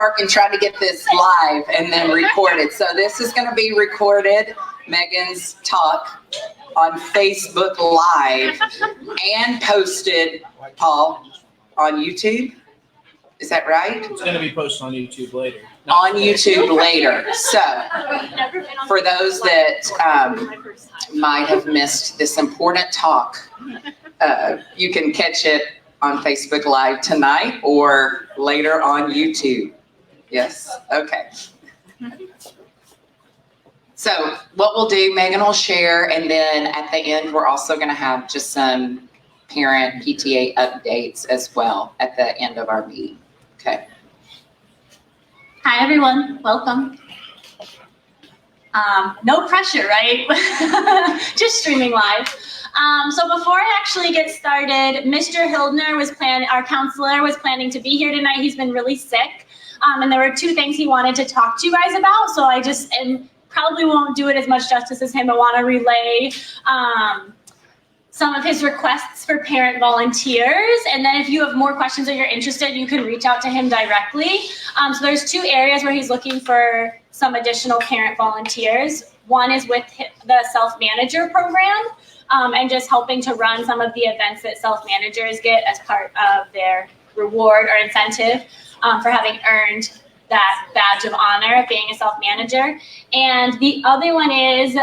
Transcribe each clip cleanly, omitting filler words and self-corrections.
and trying to get this live and then recorded. So this is going to be recorded, Megan's talk, on Facebook Live and posted, Paul, on YouTube. Is that right? It's going to be posted on YouTube later. On YouTube later. So for those that might have missed this important talk, you can catch it on Facebook Live tonight or later on YouTube. Yes, okay. So what we'll do, Megan will share, and then at the end, we're also going to have just some parent PTA updates as well at the end of our meeting. Okay. Hi, everyone. Welcome. No pressure, right? Just streaming live. So before I actually get started, Mr. Hildner our counselor was planning to be here tonight. He's been really sick. And there were two things he wanted to talk to you guys about. So I just probably won't do it as much justice as him. I want to relay some of his requests for parent volunteers. And then if you have more questions or you're interested, you can reach out to him directly. So there's two areas where he's looking for some additional parent volunteers. One is with the self-manager program and just helping to run some of the events that self-managers get as part of their reward or incentive for having earned that badge of honor of being a self-manager. And the other one is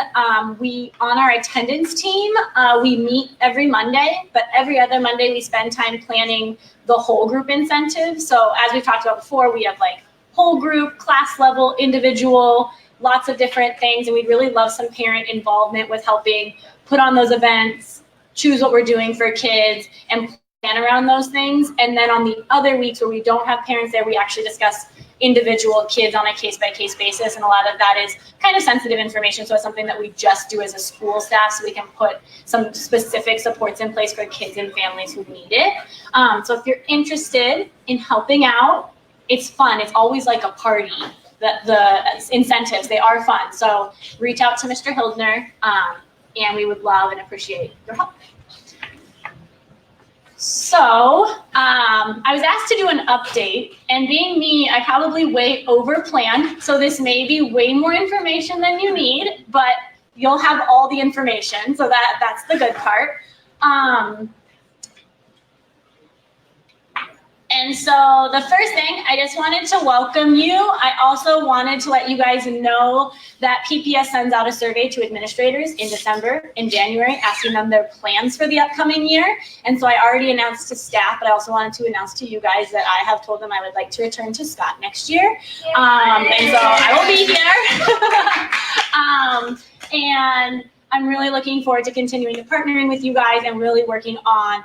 we, on our attendance team, we meet every Monday, but every other Monday we spend time planning the whole group incentive. So as we've talked about before, we have like whole group, class level, individual, lots of different things. And we'd really love some parent involvement with helping put on those events, choose what we're doing for kids, and plan around those things. And then on the other weeks where we don't have parents there, we actually discuss individual kids on a case-by-case basis, and a lot of that is kind of sensitive information, so it's something that we just do as a school staff so we can put some specific supports in place for kids and families who need it. So if you're interested in helping out, it's fun. It's always like a party. The incentives, they are fun. So reach out to Mr. Hildner, and we would love and appreciate your help. So I was asked to do an update, and being me, I probably way over planned. So this may be way more information than you need, but you'll have all the information. So that's the good part. And so the first thing, I just wanted to welcome you. I also wanted to let you guys know that PPS sends out a survey to administrators in December and January, asking them their plans for the upcoming year. And so I already announced to staff, but I also wanted to announce to you guys that I have told them I would like to return to Scott next year. And so I will be here. And I'm really looking forward to continuing to partnering with you guys and really working on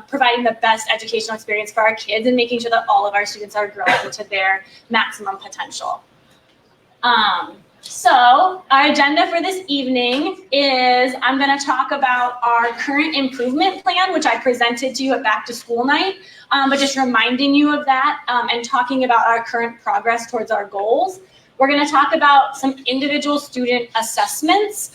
providing the best educational experience for our kids and making sure that all of our students are growing to their maximum potential. So our agenda for this evening is I'm going to talk about our current improvement plan, which I presented to you at back to school night, but just reminding you of that and talking about our current progress towards our goals. We're going to talk about some individual student assessments.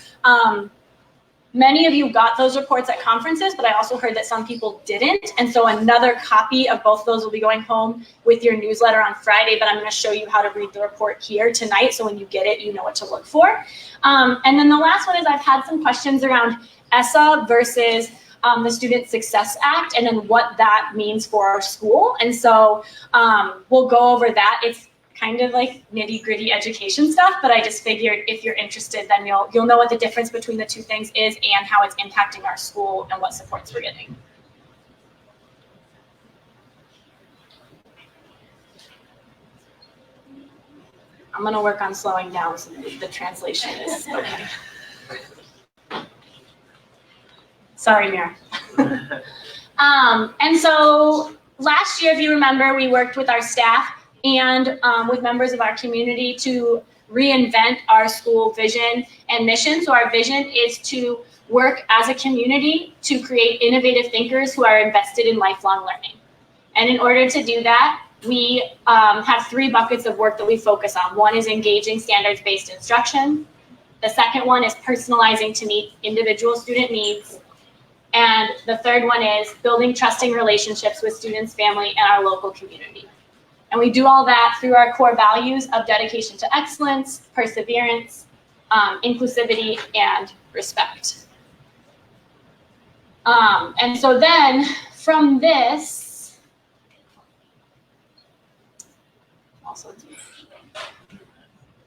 Many of you got those reports at conferences, but I also heard that some people didn't. And so another copy of both of those will be going home with your newsletter on Friday, but I'm going to show you how to read the report here tonight. So when you get it, you know what to look for. And then the last one is I've had some questions around ESSA versus the Student Success Act and then what that means for our school. And so we'll go over that. It's kind of like nitty-gritty education stuff, but I just figured if you're interested, then you'll know what the difference between the two things is and how it's impacting our school and what supports we're getting. I'm gonna work on slowing down so the translation is okay. Sorry, Mira. And so last year, if you remember, we worked with our staff and with members of our community to reinvent our school vision and mission. So our vision is to work as a community to create innovative thinkers who are invested in lifelong learning. And in order to do that, we have three buckets of work that we focus on. One is engaging standards-based instruction. The second one is personalizing to meet individual student needs. And the third one is building trusting relationships with students, family, and our local community. And we do all that through our core values of dedication to excellence, perseverance, inclusivity, and respect. And so then from this,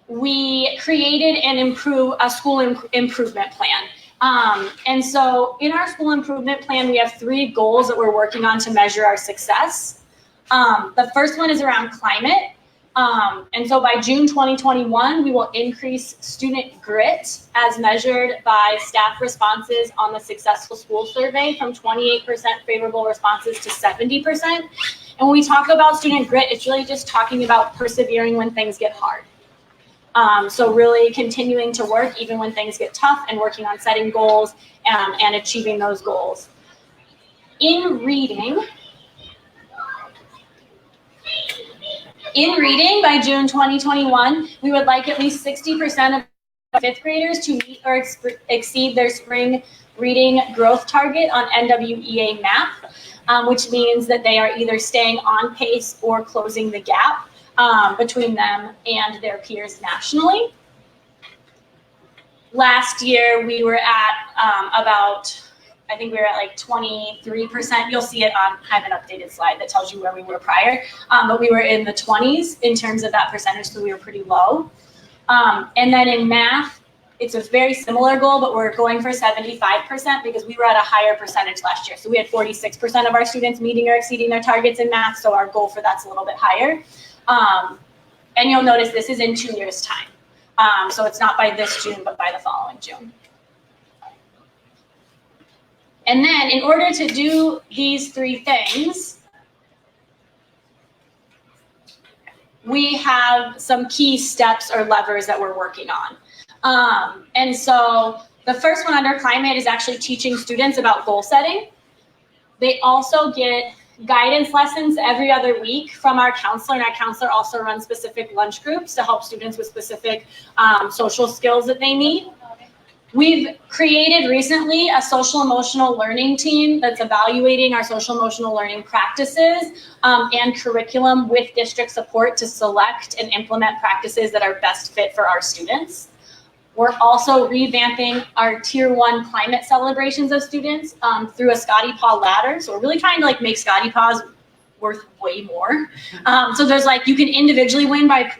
we created a school improvement plan. And so in our school improvement plan, we have 3 goals that we're working on to measure our success. The first one is around climate. And so by June 2021, we will increase student grit as measured by staff responses on the Successful School Survey from 28% favorable responses to 70%. And when we talk about student grit, it's really just talking about persevering when things get hard. So really continuing to work even when things get tough and working on setting goals and achieving those goals. In reading, by June 2021, we would like at least 60% of 5th graders to meet or exceed their spring reading growth target on NWEA MAP, which means that they are either staying on pace or closing the gap between them and their peers nationally. Last year, we were at I think we were at like 23%. You'll see it on, I have an updated slide that tells you where we were prior, but we were in the 20s in terms of that percentage, so we were pretty low. And then in math, it's a very similar goal, but we're going for 75% because we were at a higher percentage last year. So we had 46% of our students meeting or exceeding their targets in math, so our goal for that's a little bit higher. And you'll notice this is in 2 years' time. So it's not by this June, but by the following June. And then in order to do these 3 things, we have some key steps or levers that we're working on. And so the first one under climate is actually teaching students about goal setting. They also get guidance lessons every other week from our counselor, and our counselor also runs specific lunch groups to help students with specific social skills that they need. We've created recently a social emotional learning team that's evaluating our social emotional learning practices and curriculum with district support to select and implement practices that are best fit for our students. We're also revamping our Tier 1 climate celebrations of students through a Scotty Paw ladder. So we're really trying to make Scotty Paws worth way more. So there's you can individually win by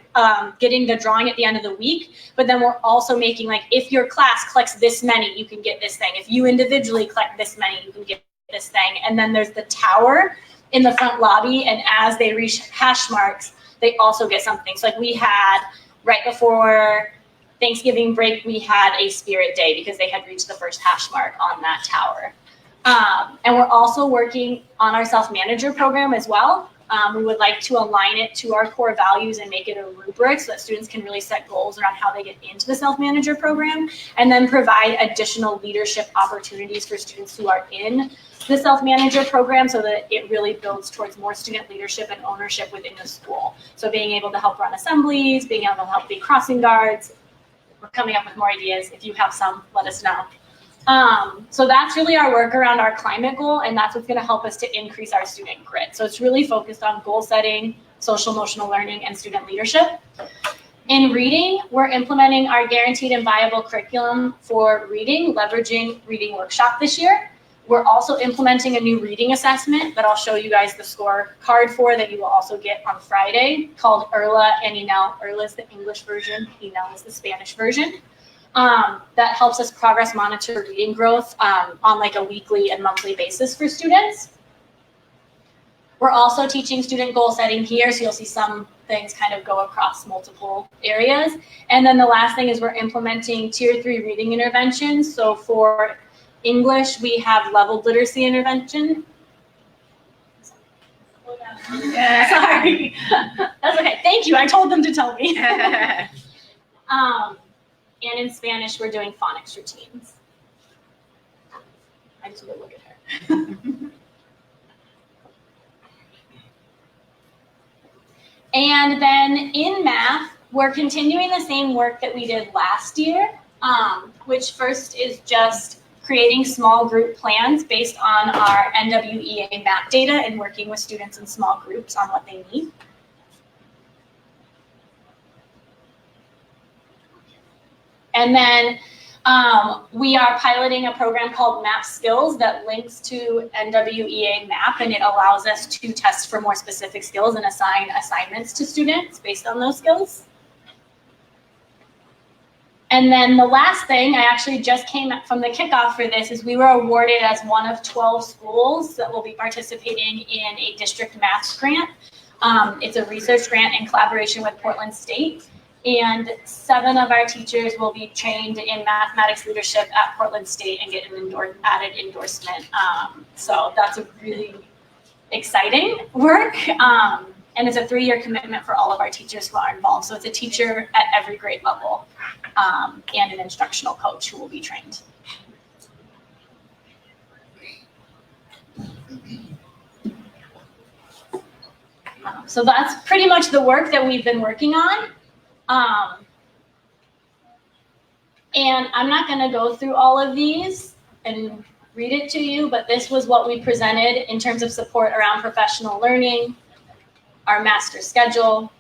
getting the drawing at the end of the week, but then we're also making if your class collects this many, you can get this thing. If you individually collect this many, you can get this thing. And then there's the tower in the front lobby, and as they reach hash marks, they also get something. So we had, right before Thanksgiving break, we had a spirit day because they had reached the first hash mark on that tower. And we're also working on our self-manager program as well. We would like to align it to our core values and make it a rubric so that students can really set goals around how they get into the self-manager program, and then provide additional leadership opportunities for students who are in the self-manager program so that it really builds towards more student leadership and ownership within the school. So being able to help run assemblies, being able to help be crossing guards. We're coming up with more ideas. If you have some, let us know. So that's really our work around our climate goal, and that's what's going to help us to increase our student grit. So it's really focused on goal setting, social emotional learning, and student leadership. In reading, we're implementing our guaranteed and viable curriculum for reading, leveraging Reading Workshop this year. We're also implementing a new reading assessment that I'll show you guys the scorecard for that you will also get on Friday, called ERLA and ENEL. ERLA is the English version, ENEL is the Spanish version. That helps us progress monitor reading growth on a weekly and monthly basis for students. We're also teaching student goal setting here, so you'll see some things kind of go across multiple areas. And then the last thing is we're implementing Tier 3 reading interventions. So for English, we have leveled literacy intervention. Sorry. That's okay. Thank you. I told them to tell me. And in Spanish, we're doing phonics routines. I just want to look at her. And then in math, we're continuing the same work that we did last year, which first is just creating small group plans based on our NWEA map data and working with students in small groups on what they need. And then we are piloting a program called MAP Skills that links to NWEA MAP, and it allows us to test for more specific skills and assign assignments to students based on those skills. And then the last thing, I actually just came from the kickoff for this, is we were awarded as one of 12 schools that will be participating in a district math grant. It's a research grant in collaboration with Portland State. And 7 of our teachers will be trained in mathematics leadership at Portland State and get an added endorsement. So that's a really exciting work. And it's a 3-year commitment for all of our teachers who are involved. So it's a teacher at every grade level and an instructional coach who will be trained. So that's pretty much the work that we've been working on. And I'm not going to go through all of these and read it to you, but this was what we presented in terms of support around professional learning, our master schedule,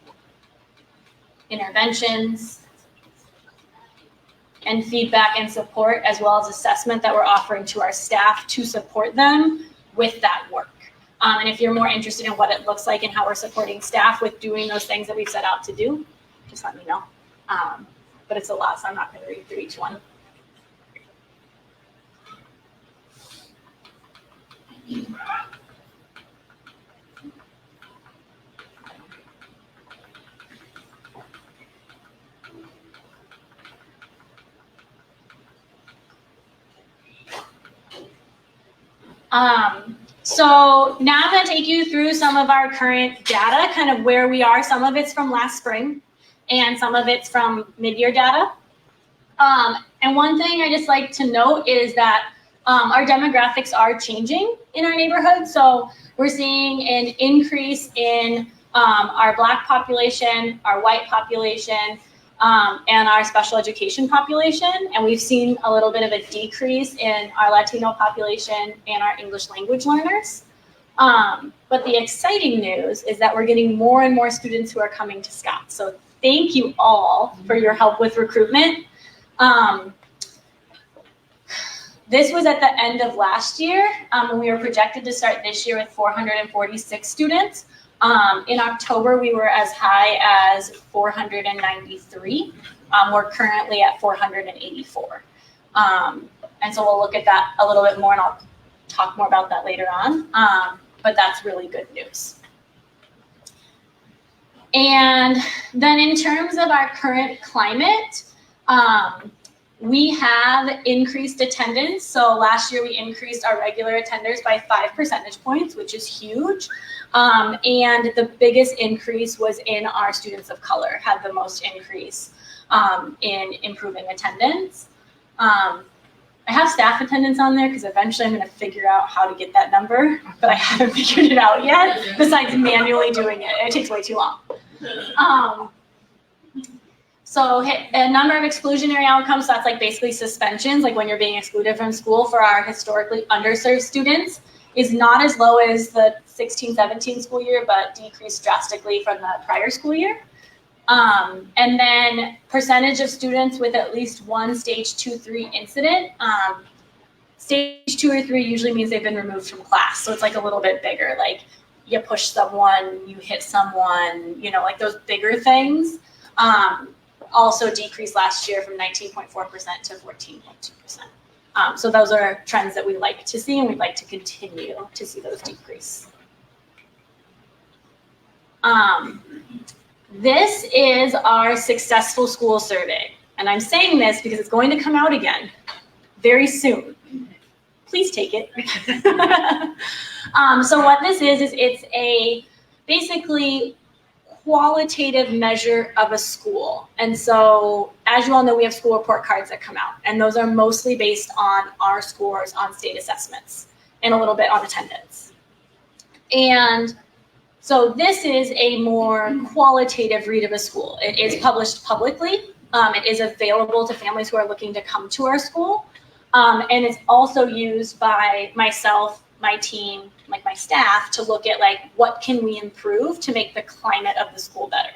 interventions, and feedback and support, as well as assessment that we're offering to our staff to support them with that work. And if you're more interested in what it looks like and how we're supporting staff with doing those things that we've set out to do, just let me know. But it's a lot, so I'm not going to read through each one. So now I'm going to take you through some of our current data, kind of where we are. Some of it's from last spring, and some of it's from mid-year data. And one thing I just like to note is that our demographics are changing in our neighborhood. So we're seeing an increase in our Black population, our white population, and our special education population. And we've seen a little bit of a decrease in our Latino population and our English language learners. But the exciting news is that we're getting more and more students who are coming to Scott. So thank you all for your help with recruitment. This was at the end of last year, and we were projected to start this year with 446 students. In October, we were as high as 493. We're currently at 484. And so we'll look at that a little bit more, and I'll talk more about that later on. But that's really good news. And then in terms of our current climate, we have increased attendance. So last year we increased our regular attenders by 5 percentage points, which is huge. And the biggest increase was in our students of color, had the most increase in improving attendance. I have staff attendance on there because eventually I'm going to figure out how to get that number, but I haven't figured it out yet, besides manually doing it. It takes way too long. So a number of exclusionary outcomes, so that's like basically suspensions, like when you're being excluded from school for our historically underserved students, is not as low as the 16-17 school year, but decreased drastically from the prior school year. And then percentage of students with at least one stage 2-3 incident. Stage 2 or 3 usually means they've been removed from class. So it's like a little bit bigger, like you push someone, you hit someone, you know, like those bigger things. Also decreased last year from 19.4% to 14.2%. So those are trends that we like to see, and we'd like to continue to see those decrease. This is our successful school survey. And I'm saying this because it's going to come out again very soon. Please take it. So what this is it's a basically qualitative measure of a school. And so as you all know, we have school report cards that come out, and those are mostly based on our scores on state assessments and a little bit on attendance. And so this is a more qualitative read of a school. It is published publicly. It is available to families who are looking to come to our school. And it's also used by myself, my team, like my staff, to look at like what can we improve to make the climate of the school better.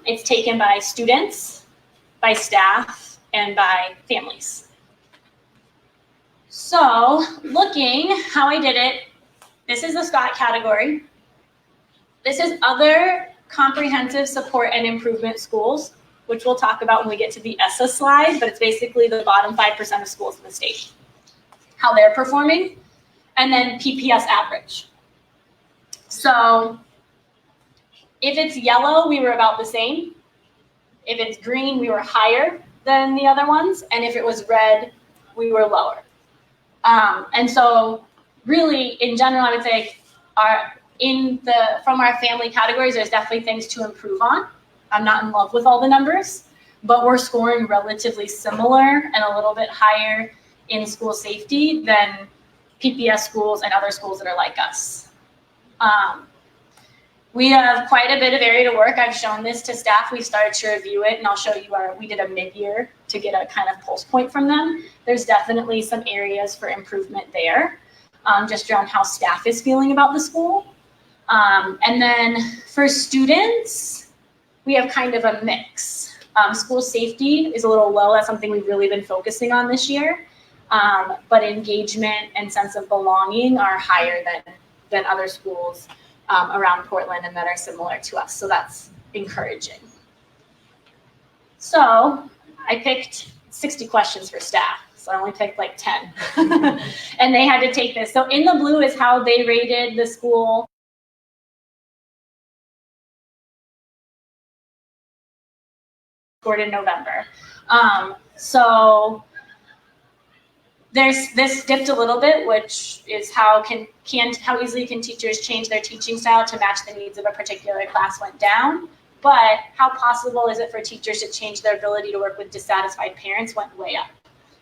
It's taken by students, by staff and by families. So looking how I did it, this is the Scott category. This is other comprehensive support and improvement schools, which we'll talk about when we get to the ESSA slide, but it's basically the bottom 5% of schools in the state, how they're performing, and then PPS average. So if it's yellow, we were about the same. If it's green, we were higher than the other ones. And if it was red, we were lower. And so really, in general, I would say from our family categories, there's definitely things to improve on. I'm not in love with all the numbers, but we're scoring relatively similar and a little bit higher in school safety than PPS schools and other schools that are like us. We have quite a bit of area to work. I've shown this to staff. We started to review it, and I'll show you we did a mid-year to get a kind of pulse point from them. There's definitely some areas for improvement there, just around how staff is feeling about the school. And then for students, we have kind of a mix. School safety is a little low. That's something we've really been focusing on this year. But engagement and sense of belonging are higher than other schools around Portland and that are similar to us. So that's encouraging. So I picked 60 questions for staff. So I only picked like 10. And they had to take this. So in the blue is how they rated the school scored in November. So this dipped a little bit, which is how easily can teachers change their teaching style to match the needs of a particular class went down. But how possible is it for teachers to change their ability to work with dissatisfied parents went way up.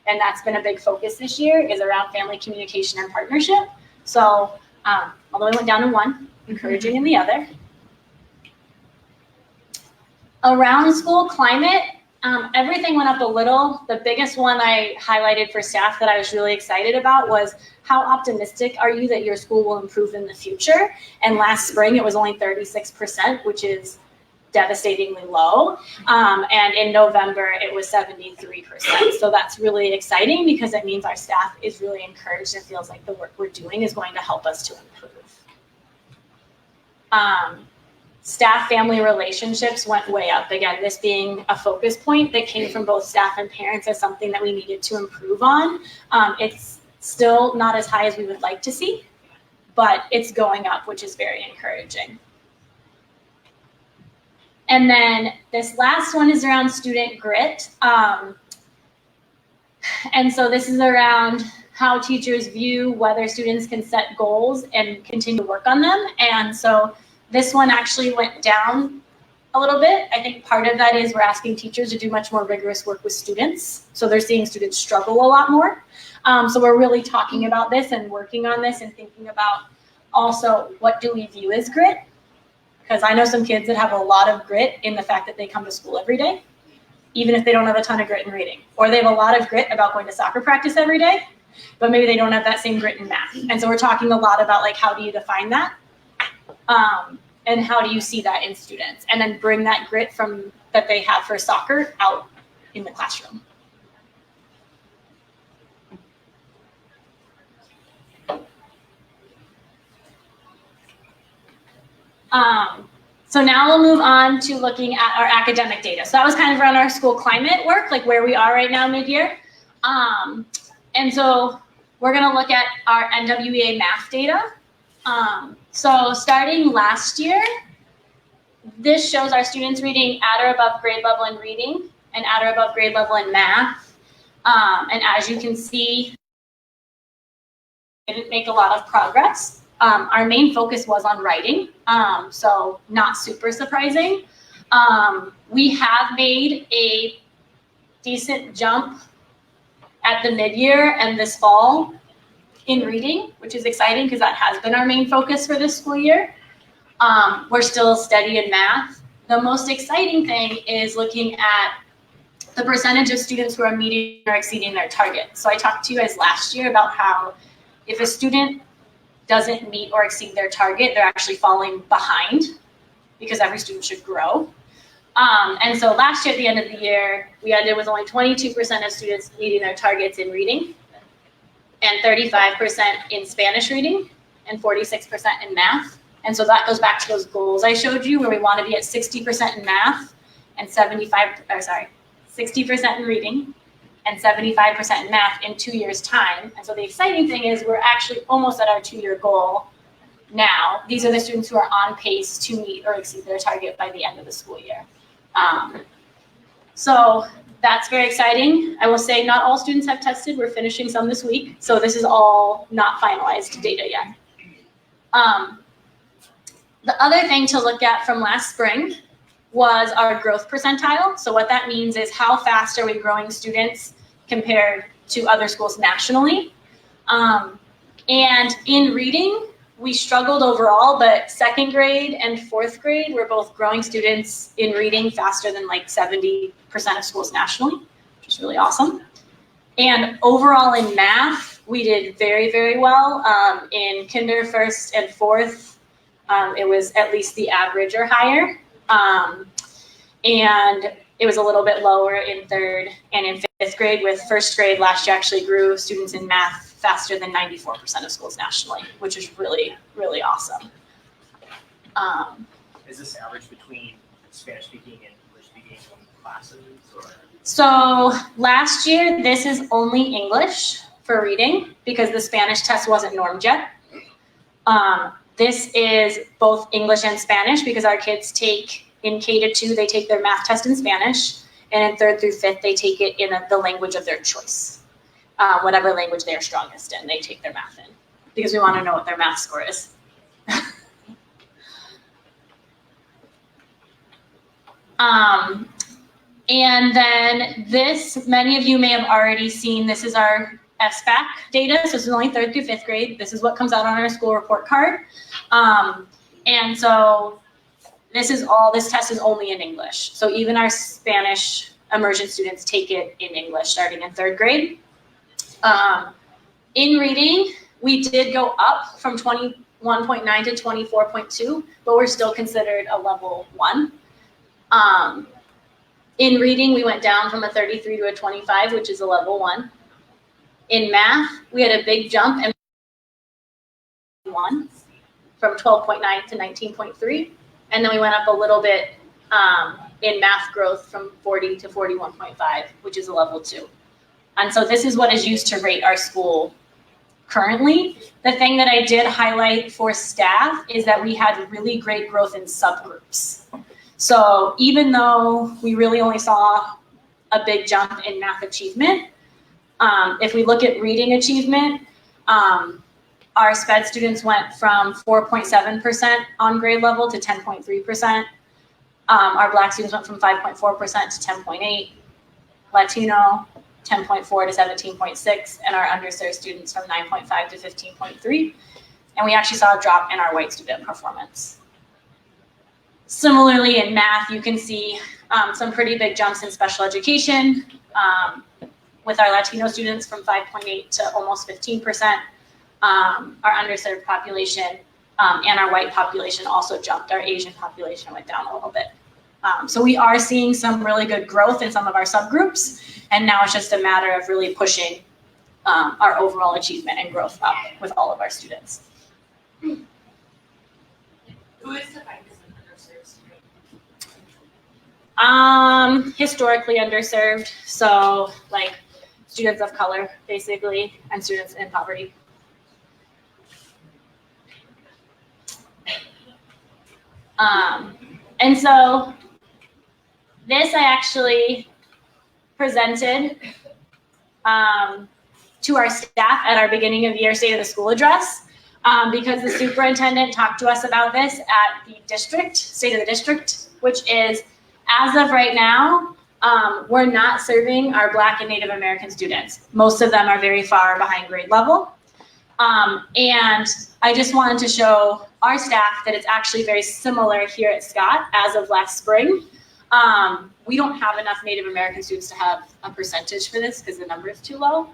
And that's been a big focus this year, is around family communication and partnership. So although I went down to 1, encouraging in the other. Around school climate, everything went up a little. The biggest one I highlighted for staff that I was really excited about was how optimistic are you that your school will improve in the future? And last spring it was only 36%, which is devastatingly low. And in November it was 73%. So that's really exciting because it means our staff is really encouraged and feels like the work we're doing is going to help us to improve. Staff-family relationships went way up. Again, this being a focus point that came from both staff and parents as something that we needed to improve on. It's still not as high as we would like to see, but it's going up, which is very encouraging. And then this last one is around student grit. And so this is around how teachers view whether students can set goals and continue to work on them. And so this one actually went down a little bit. I think part of that is we're asking teachers to do much more rigorous work with students. So they're seeing students struggle a lot more. So we're really talking about this and working on this and thinking about also what do we view as grit? Because I know some kids that have a lot of grit in the fact that they come to school every day, even if they don't have a ton of grit in reading. Or they have a lot of grit about going to soccer practice every day, but maybe they don't have that same grit in math. And so we're talking a lot about like, how do you define that? And how do you see that in students? And then bring that grit from that they have for soccer out in the classroom. So now we'll move on to looking at our academic data. So that was kind of around our school climate work, like where we are right now mid-year. And so we're gonna look at our NWEA math data. So starting last year, this shows our students reading at or above grade level in reading and at or above grade level in math. And as you can see, we didn't make a lot of progress. Our main focus was on writing, so not super surprising. We have made a decent jump at the mid-year and this fall in reading, which is exciting because that has been our main focus for this school year. We're still steady in math. The most exciting thing is looking at the percentage of students who are meeting or exceeding their target. So I talked to you guys last year about how if a student doesn't meet or exceed their target, they're actually falling behind because every student should grow. And so last year at the end of the year, we ended with only 22% of students meeting their targets in reading, and 35% in Spanish reading, and 46% in math. And so that goes back to those goals I showed you, where we want to be at 60% in math and 60% in reading and 75% in math in 2 years' time. And so the exciting thing is we're actually almost at our 2-year goal now. These are the students who are on pace to meet or exceed their target by the end of the school year. So that's very exciting. I will say not all students have tested. We're finishing some this week. So this is all not finalized data yet. The other thing to look at from last spring was our growth percentile. So what that means is how fast are we growing students compared to other schools nationally. And in reading, we struggled overall, but 2nd grade and 4th grade were both growing students in reading faster than like 70% of schools nationally, which is really awesome. And overall in math, we did very, very well. In kinder, 1st, and 4th, it was at least the average or higher. And it was a little bit lower in 3rd and in 5th grade, with 1st grade last year actually grew students in math faster than 94% of schools nationally, which is really, really awesome. Is this average between Spanish-speaking and English-speaking classes? Or? So last year, this is only English for reading because the Spanish test wasn't normed yet. This is both English and Spanish because our kids take, in K-2, they take their math test in Spanish, and in 3rd through 5th, they take it in the language of their choice. Whatever language they're strongest in, they take their math in because we want to know what their math score is. And then this, many of you may have already seen, this is our SBAC data. So this is only 3rd through 5th grade. This is what comes out on our school report card. And so this test is only in English. So even our Spanish immersion students take it in English starting in 3rd grade. In reading, we did go up from 21.9 to 24.2, but we're still considered a level 1. In reading, we went down from a 33 to a 25, which is a level 1. In math, we had a big jump and 1 from 12.9 to 19.3. And then we went up a little bit in math growth from 40 to 41.5, which is a level 2. And so this is what is used to rate our school currently. The thing that I did highlight for staff is that we had really great growth in subgroups. So even though we really only saw a big jump in math achievement, if we look at reading achievement, our SPED students went from 4.7% on grade level to 10.3%. Our Black students went from 5.4% to 10.8%. Latino, 10.4 to 17.6, and our underserved students from 9.5 to 15.3. And we actually saw a drop in our white student performance. Similarly, in math, you can see some pretty big jumps in special education with our Latino students from 5.8 to almost 15%. Our underserved population and our white population also jumped. Our Asian population went down a little bit. So we are seeing some really good growth in some of our subgroups, and now it's just a matter of really pushing our overall achievement and growth up with all of our students. Who is defined as an underserved student? Historically underserved, so like students of color, basically, and students in poverty. And so this I actually presented to our staff at our beginning of year State of the School address because the superintendent talked to us about this at the district, State of the District, which is, as of right now, we're not serving our Black and Native American students. Most of them are very far behind grade level. And I just wanted to show our staff that it's actually very similar here at Scott as of last spring. We don't have enough Native American students to have a percentage for this because the number is too low.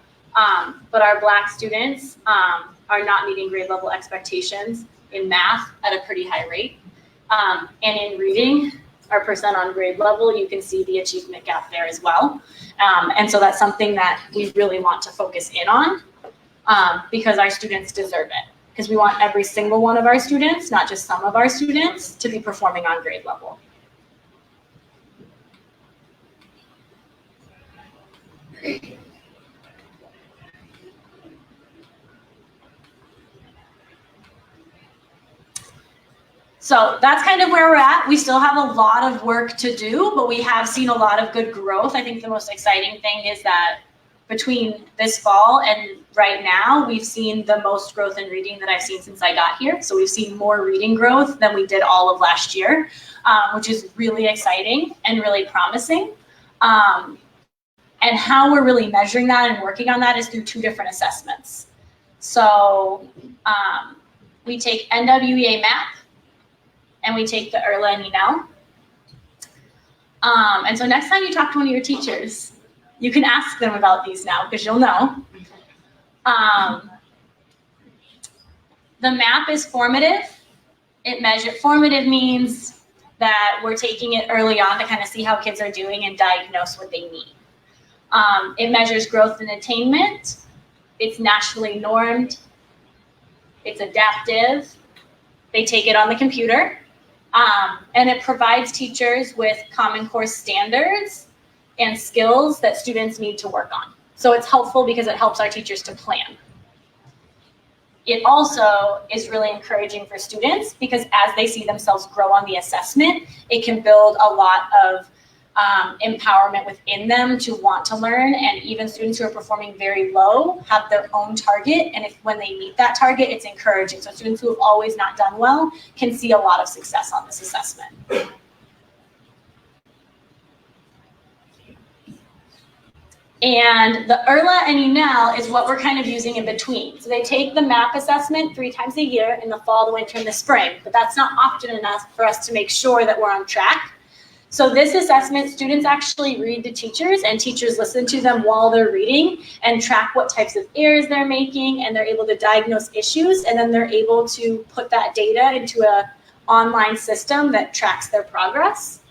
But our Black students are not meeting grade level expectations in math at a pretty high rate. And in reading, our percent on grade level, you can see the achievement gap there as well. And so that's something that we really want to focus in on because our students deserve it. Because we want every single one of our students, not just some of our students, to be performing on grade level. So that's kind of where we're at. We still have a lot of work to do, but we have seen a lot of good growth. I think the most exciting thing is that between this fall and right now, we've seen the most growth in reading that I've seen since I got here. So we've seen more reading growth than we did all of last year, which is really exciting and really promising. And how we're really measuring that and working on that is through 2 different assessments. So we take NWEA MAP, and we take the IRLA and ENEL. And so next time you talk to one of your teachers, you can ask them about these now because you'll know. The MAP is formative. Formative means that we're taking it early on to kind of see how kids are doing and diagnose what they need. It measures growth and attainment. It's nationally normed. It's adaptive. They take it on the computer. And it provides teachers with Common Core standards and skills that students need to work on. So it's helpful because it helps our teachers to plan. It also is really encouraging for students because as they see themselves grow on the assessment, it can build a lot of empowerment within them to want to learn, and even students who are performing very low have their own target, and when they meet that target, it's encouraging. So students who have always not done well can see a lot of success on this assessment. And the IRLA and ENEL is what we're kind of using in between. So they take the MAP assessment 3 times a year in the fall, the winter, and the spring, but that's not often enough for us to make sure that we're on track. So this assessment, students actually read to teachers and teachers listen to them while they're reading and track what types of errors they're making, and they're able to diagnose issues, and then they're able to put that data into an online system that tracks their progress.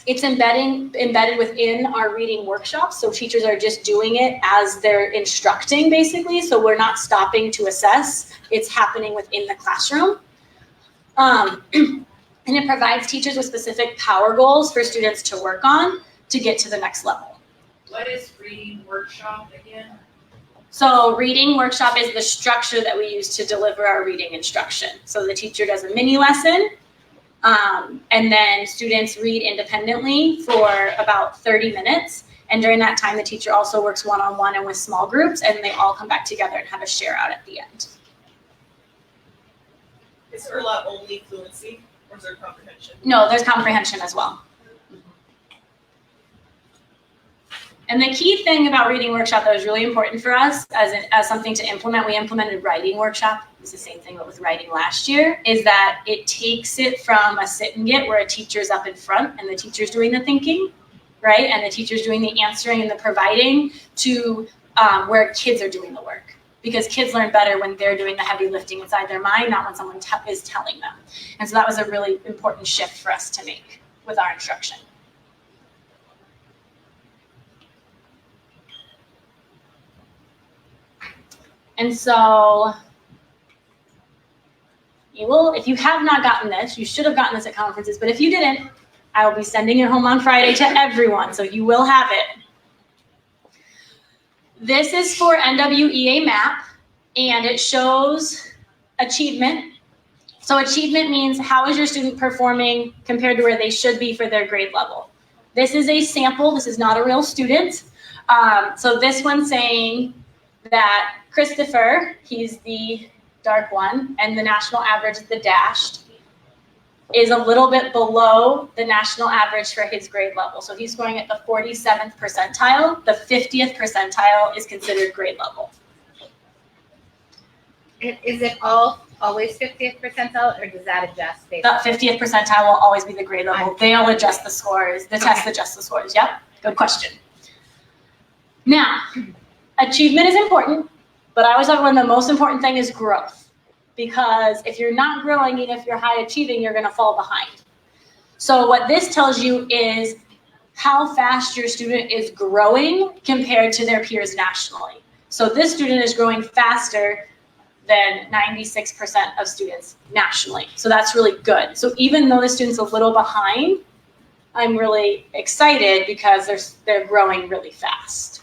It's embedded within our reading workshops, so teachers are just doing it as they're instructing, basically, so we're not stopping to assess. It's happening within the classroom. And it provides teachers with specific power goals for students to work on to get to the next level. What is reading workshop again? So reading workshop is the structure that we use to deliver our reading instruction. So the teacher does a mini lesson, and then students read independently for about 30 minutes. And during that time, the teacher also works one-on-one and with small groups, and they all come back together and have a share out at the end. Is IRLA only fluency, or is there comprehension? No, there's comprehension as well. And the key thing about reading workshop that was really important for us as something to implement, we implemented writing workshop. It's the same thing but with writing last year, is that it takes it from a sit and get where a teacher's up in front and the teacher's doing the thinking, right? And the teacher's doing the answering and the providing to where kids are doing the work. Because kids learn better when they're doing the heavy lifting inside their mind, not when someone is telling them. And so that was a really important shift for us to make with our instruction. And so you will, if you have not gotten this, you should have gotten this at conferences, but if you didn't, I will be sending it home on Friday to everyone, so you will have it. This is for NWEA MAP, and it shows achievement. So achievement means how is your student performing compared to where they should be for their grade level. This is a sample, this is not a real student. So this one's saying that Christopher, he's the dark one, and the national average is the dashed, is a little bit below the national average for his grade level. So he's scoring at the 47th percentile. The 50th percentile is considered grade level. Is it always 50th percentile, or does that adjust? The 50th percentile will always be the grade level. They'll adjust the scores. The test adjusts the scores. Yep, good question. Now, achievement is important, but I always thought one of the most important thing is growth. Because if you're not growing, even if you're high achieving, you're gonna fall behind. So what this tells you is how fast your student is growing compared to their peers nationally. So this student is growing faster than 96% of students nationally. So that's really good. So even though the student's a little behind, I'm really excited because they're growing really fast.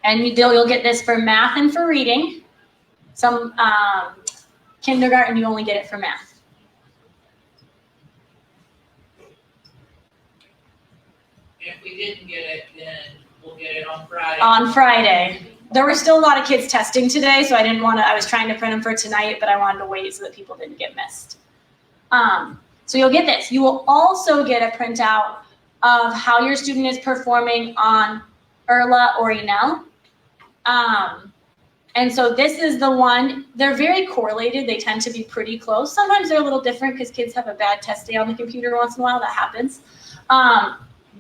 And you'll get this for math and for reading. Some kindergarten, you only get it for math. If we didn't get it, then we'll get it on Friday. On Friday. There were still a lot of kids testing today, so I was trying to print them for tonight, but I wanted to wait so that people didn't get missed. So you'll get this. You will also get a printout of how your student is performing on ERLA or ENEL. And so this is the one, they're very correlated. They tend to be pretty close. Sometimes they're a little different because kids have a bad test day on the computer once in a while. That happens.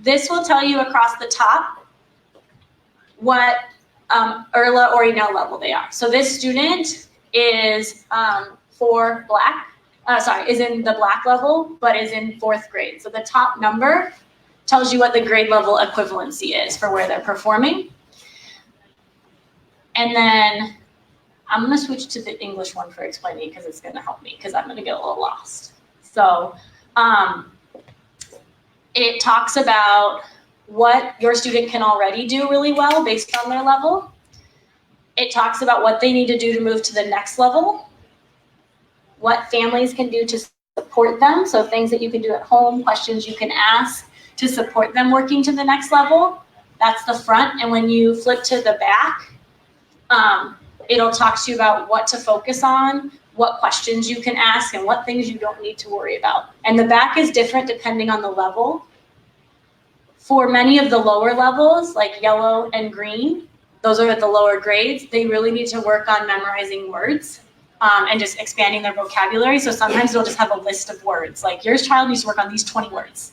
This will tell you across the top what ERLA or ENEL level they are. So this student is is in the black level, but is in 4th grade. So the top number tells you what the grade level equivalency is for where they're performing. And then I'm going to switch to the English one for explaining because it's going to help me because I'm going to get a little lost. So it talks about what your student can already do really well based on their level. It talks about what they need to do to move to the next level, what families can do to support them, so things that you can do at home, questions you can ask to support them working to the next level. That's the front, and when you flip to the back, it'll talk to you about what to focus on, what questions you can ask, and what things you don't need to worry about. And the back is different depending on the level. For many of the lower levels, like yellow and green, those are at the lower grades, they really need to work on memorizing words and just expanding their vocabulary. So sometimes they'll just have a list of words. Like your child needs to work on these 20 words.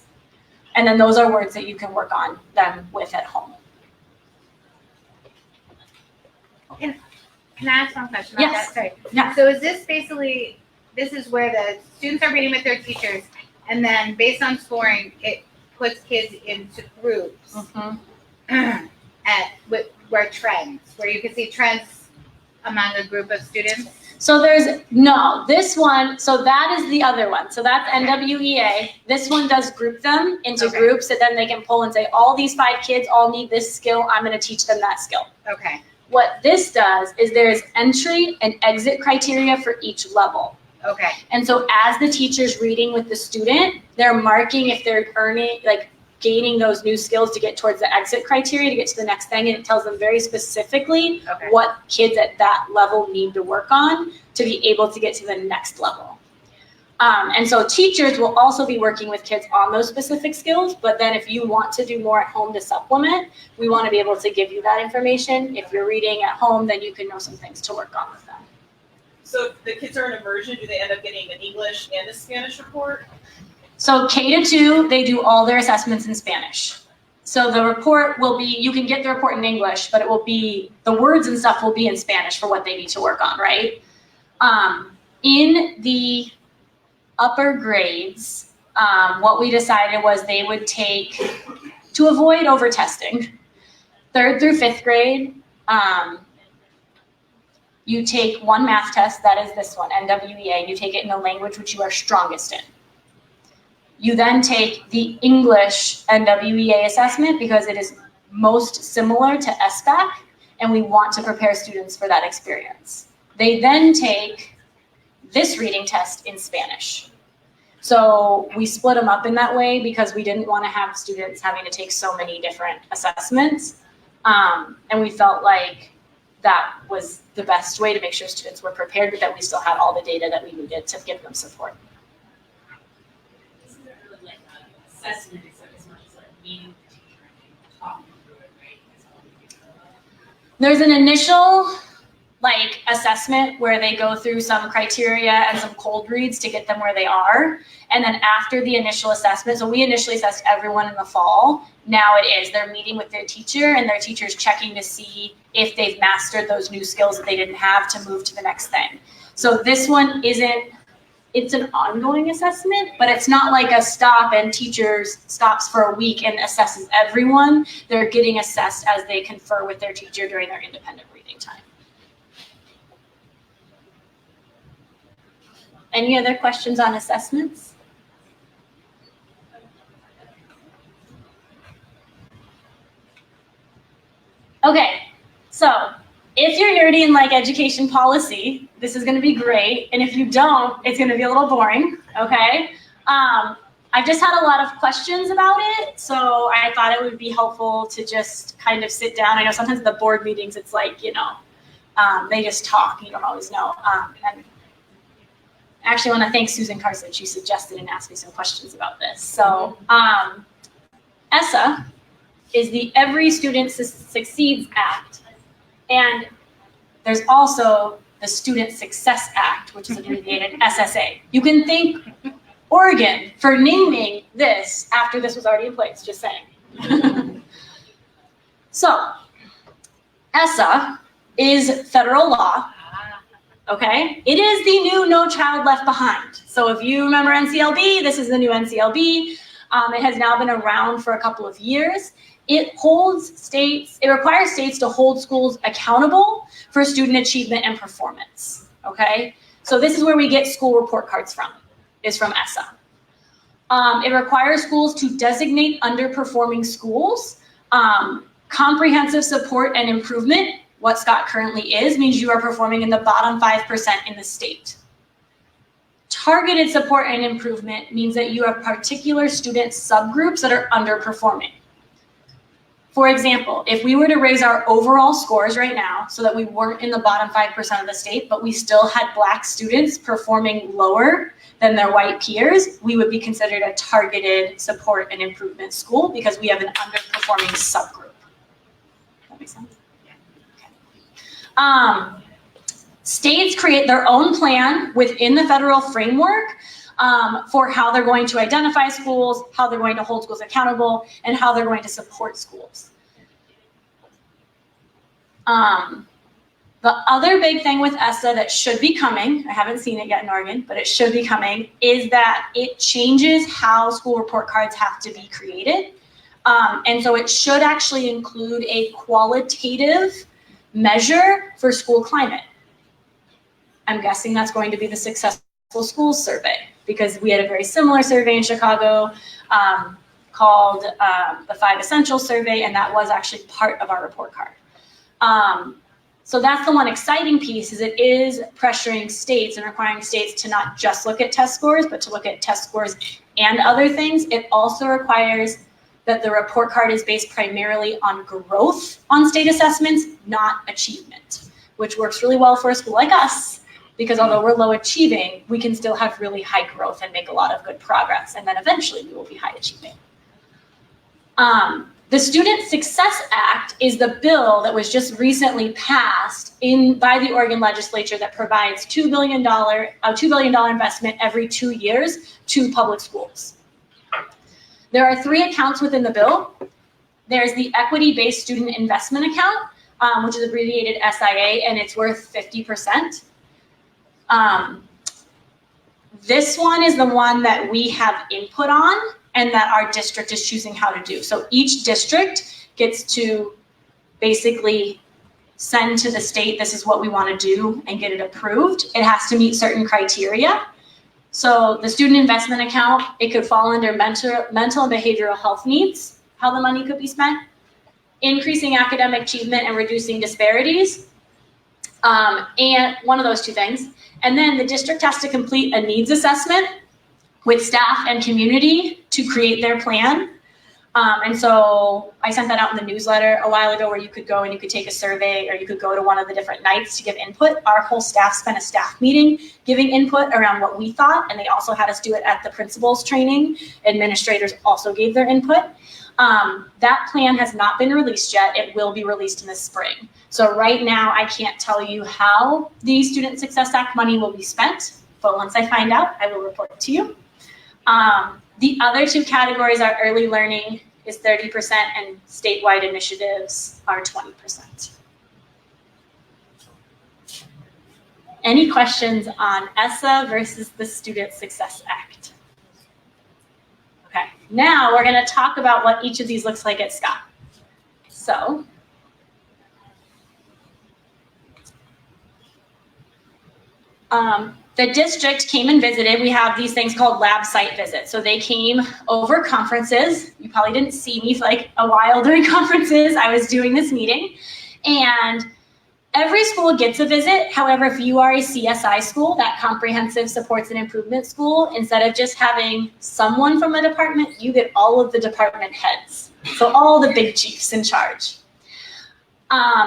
And then those are words that you can work on them with at home. Can I ask one question about Yes. that? Sorry. Yeah. So is this basically, this is where the students are reading with their teachers, and then based on scoring, it puts kids into groups where you can see trends among a group of students? So this one, so that is the other one. So that's NWEA. This one does group them into groups that then they can pull and say, all these 5 kids all need this skill. I'm going to teach them that skill. Okay. What this does is there's entry and exit criteria for each level. Okay. And so as the teacher's reading with the student, they're marking if they're gaining those new skills to get towards the exit criteria to get to the next thing. And it tells them very specifically what kids at that level need to work on to be able to get to the next level. And so teachers will also be working with kids on those specific skills, but then if you want to do more at home to supplement, we want to be able to give you that information. If you're reading at home, then you can know some things to work on with them. So if the kids are in immersion, do they end up getting an English and a Spanish report? So K-2, they do all their assessments in Spanish. So the report will be, you can get the report in English, but it will be, the words and stuff will be in Spanish for what they need to work on, right? In the upper grades, what we decided was they would take, to avoid over testing, 3rd through 5th grade, you take one math test, that is this one, NWEA, and you take it in the language which you are strongest in. You then take the English NWEA assessment because it is most similar to SBAC, and we want to prepare students for that experience. They then take this reading test in Spanish. So we split them up in that way because we didn't want to have students having to take so many different assessments. And we felt like that was the best way to make sure students were prepared, but that we still had all the data that we needed to give them support. Isn't it really like an assessment as much as like meeting the teacher and talking through it, right? There's an initial assessment where they go through some criteria and some cold reads to get them where they are. And then after the initial assessment, so we initially assessed everyone in the fall. Now they're meeting with their teacher and their teacher's checking to see if they've mastered those new skills that they didn't have to move to the next thing. So this one isn't, it's an ongoing assessment, but it's not like a stop and teachers stops for a week and assesses everyone. They're getting assessed as they confer with their teacher during their independent reading time. Any other questions on assessments? Okay, so if you're already in like education policy, this is gonna be great. And if you don't, it's gonna be a little boring, okay? I've just had a lot of questions about it, so I thought it would be helpful to just kind of sit down. I know sometimes at the board meetings, it's like, you know, they just talk, you don't always know. And I actually wanna thank Susan Carson. She suggested and asked me some questions about this. So ESSA is the Every Student Succeeds Act. And there's also the Student Success Act, which is abbreviated SSA. You can thank Oregon for naming this after this was already in place, just saying. So, ESSA is federal law, okay? It is the new No Child Left Behind. So if you remember NCLB, this is the new NCLB. It has now been around for a couple of years. It requires states to hold schools accountable for student achievement and performance, okay? So this is where we get school report cards from, is from ESSA. It requires schools to designate underperforming schools. Comprehensive support and improvement, what Scott currently is, means you are performing in the bottom 5% in the state. Targeted support and improvement means that you have particular student subgroups that are underperforming. For example, if we were to raise our overall scores right now so that we weren't in the bottom 5% of the state, but we still had Black students performing lower than their white peers, we would be considered a targeted support and improvement school because we have an underperforming subgroup. That makes sense? Yeah. Okay. States create their own plan within the federal framework for how they're going to identify schools, how they're going to hold schools accountable, and how they're going to support schools. The other big thing with ESSA that should be coming, I haven't seen it yet in Oregon, but it should be coming, is that it changes how school report cards have to be created. And so it should actually include a qualitative measure for school climate. I'm guessing that's going to be the Successful Schools Survey, because we had a very similar survey in Chicago called the 5 Essentials Survey, and that was actually part of our report card. So that's the one exciting piece, is it is pressuring states and requiring states to not just look at test scores, but to look at test scores and other things. It also requires that the report card is based primarily on growth on state assessments, not achievement, which works really well for a school like us, because although we're low achieving, we can still have really high growth and make a lot of good progress, and then eventually we will be high achieving. The Student Success Act is the bill that was just recently passed by the Oregon legislature that provides $2 billion investment every 2 years to public schools. There are 3 accounts within the bill. There's the Equity-Based Student Investment Account, which is abbreviated SIA, and it's worth 50%. This one is the one that we have input on and that our district is choosing how to do. So each district gets to basically send to the state, this is what we want to do, and get it approved. It has to meet certain criteria. So the student investment account, it could fall under mental and behavioral health needs, how the money could be spent, increasing academic achievement and reducing disparities, and one of those 2 things. And then the district has to complete a needs assessment with staff and community to create their plan. And so I sent that out in the newsletter a while ago, where you could go and you could take a survey, or you could go to one of the different nights to give input. Our whole staff spent a staff meeting giving input around what we thought, and they also had us do it at the principals training. Administrators also gave their input. That plan has not been released yet. It will be released in the spring. So right now, I can't tell you how the Student Success Act money will be spent, but once I find out, I will report to you. The other 2 categories are early learning is 30% and statewide initiatives are 20%. Any questions on ESSA versus the Student Success Act? Okay, now we're going to talk about what each of these looks like at Scott. So, the district came and visited. We have these things called lab site visits. So they came over conferences. You probably didn't see me for like a while during conferences. I was doing this meeting. And every school gets a visit. However, if you are a CSI school, that comprehensive supports and improvement school, instead of just having someone from a department, you get all of the department heads. So all the big chiefs in charge.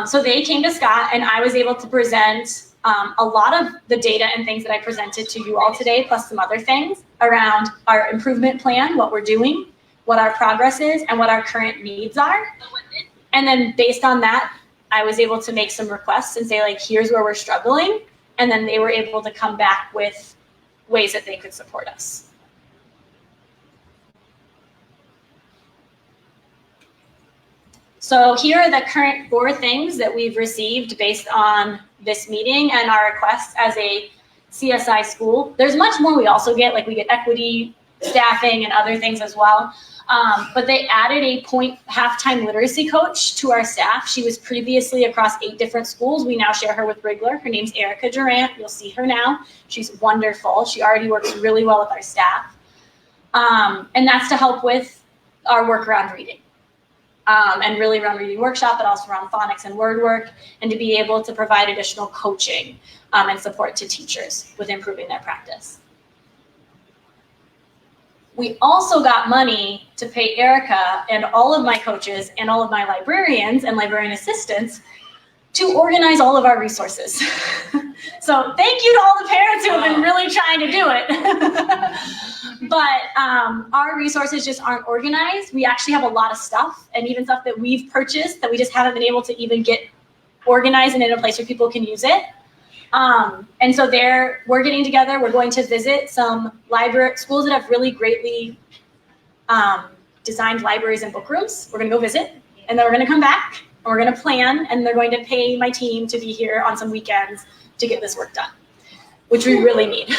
So they came to Scott and I was able to present a lot of the data and things that I presented to you all today, plus some other things around our improvement plan, what we're doing, what our progress is, and what our current needs are. And then based on that, I was able to make some requests and say, like, here's where we're struggling. And then they were able to come back with ways that they could support us. So here are the current 4 things that we've received based on this meeting and our requests as a CSI school. There's much more we also get, like we get equity, staffing, and other things as well. But they added a halftime literacy coach to our staff. She was previously across 8 different schools. We now share her with Rigler. Her name's Erica Durant. You'll see her now. She's wonderful. She already works really well with our staff. And that's to help with our work around reading. And really around reading workshop, but also around phonics and word work, and to be able to provide additional coaching and support to teachers with improving their practice. We also got money to pay Erica and all of my coaches and all of my librarians and librarian assistants to organize all of our resources. So thank you to all the parents who have been really trying to do it. But our resources just aren't organized. We actually have a lot of stuff, and even stuff that we've purchased that we just haven't been able to even get organized and in a place where people can use it. And so we're getting together. We're going to visit some schools that have really greatly designed libraries and book rooms. We're going to go visit, and then we're going to come back, and we're going to plan, and they're going to pay my team to be here on some weekends to get this work done, which we really need.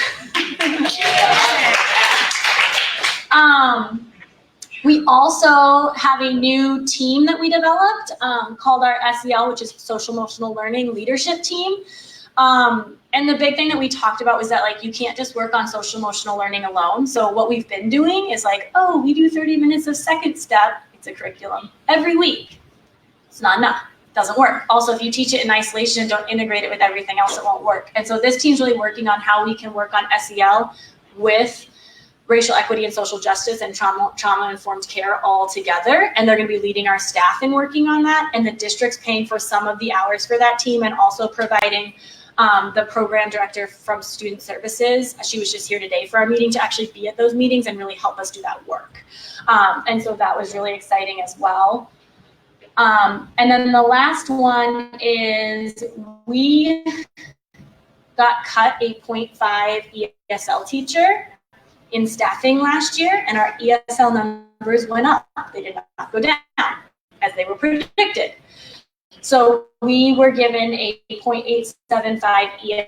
We also have a new team that we developed called our SEL, which is Social Emotional Learning Leadership Team. And the big thing that we talked about was that, like, you can't just work on social emotional learning alone. So what we've been doing is like, oh, we do 30 minutes of second step. It's a curriculum every week. It's not enough. It doesn't work. Also, if you teach it in isolation and don't integrate it with everything else, it won't work. And so this team's really working on how we can work on SEL with racial equity and social justice and trauma-informed care all together. And they're going to be leading our staff in working on that. And the district's paying for some of the hours for that team and also providing the program director from Student Services. She was just here today for our meeting to actually be at those meetings and really help us do that work. And so that was really exciting as well. And then the last one is we got cut a 0.5 ESL teacher in staffing last year, and our ESL numbers went up. They did not go down as they were predicted. So we were given a 0.875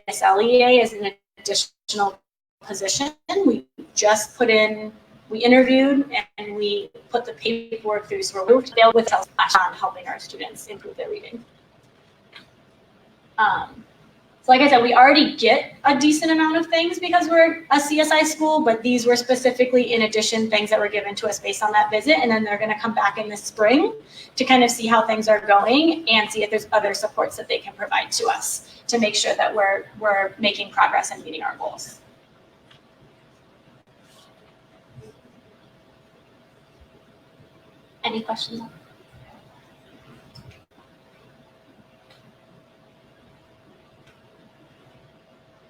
ESLEA as an additional position. We just we interviewed and we put the paperwork through. So we're moved with helping our students improve their reading. So like I said, we already get a decent amount of things because we're a CSI school, but these were specifically in addition things that were given to us based on that visit. And then they're going to come back in the spring to kind of see how things are going and see if there's other supports that they can provide to us to make sure that we're making progress and meeting our goals. Any questions?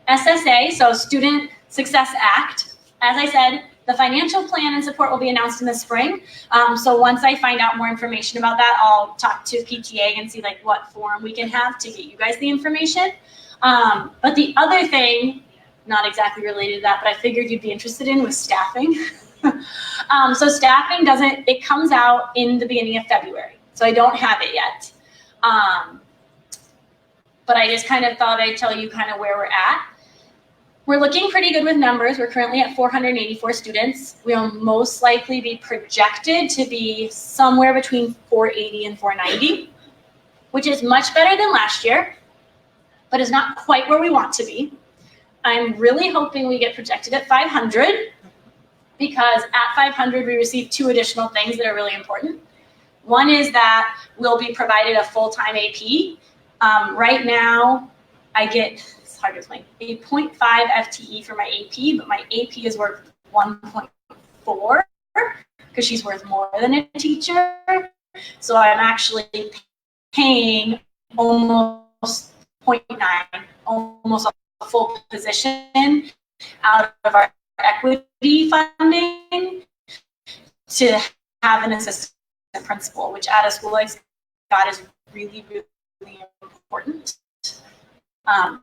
SSA, so Student Success Act. As I said, the financial plan and support will be announced in the spring. So once I find out more information about that, I'll talk to PTA and see like what forum we can have to get you guys the information. But the other thing, not exactly related to that, but I figured you'd be interested in was staffing. So staffing it comes out in the beginning of February. So I don't have it yet. but I just kind of thought I'd tell you kind of where we're at. We're looking pretty good with numbers. We're currently at 484 students. We'll most likely be projected to be somewhere between 480 and 490, which is much better than last year, but is not quite where we want to be. I'm really hoping we get projected at 500, because at 500 we receive 2 additional things that are really important. One is that we'll be provided a full-time AP. Right now, I get, it's hard to explain, a 0.5 FTE for my AP, but my AP is worth 1.4 because she's worth more than a teacher. So I'm actually paying almost 0.9, almost a full position out of our equity funding to have an assistant principal, which at a school like Scott is really, really important. I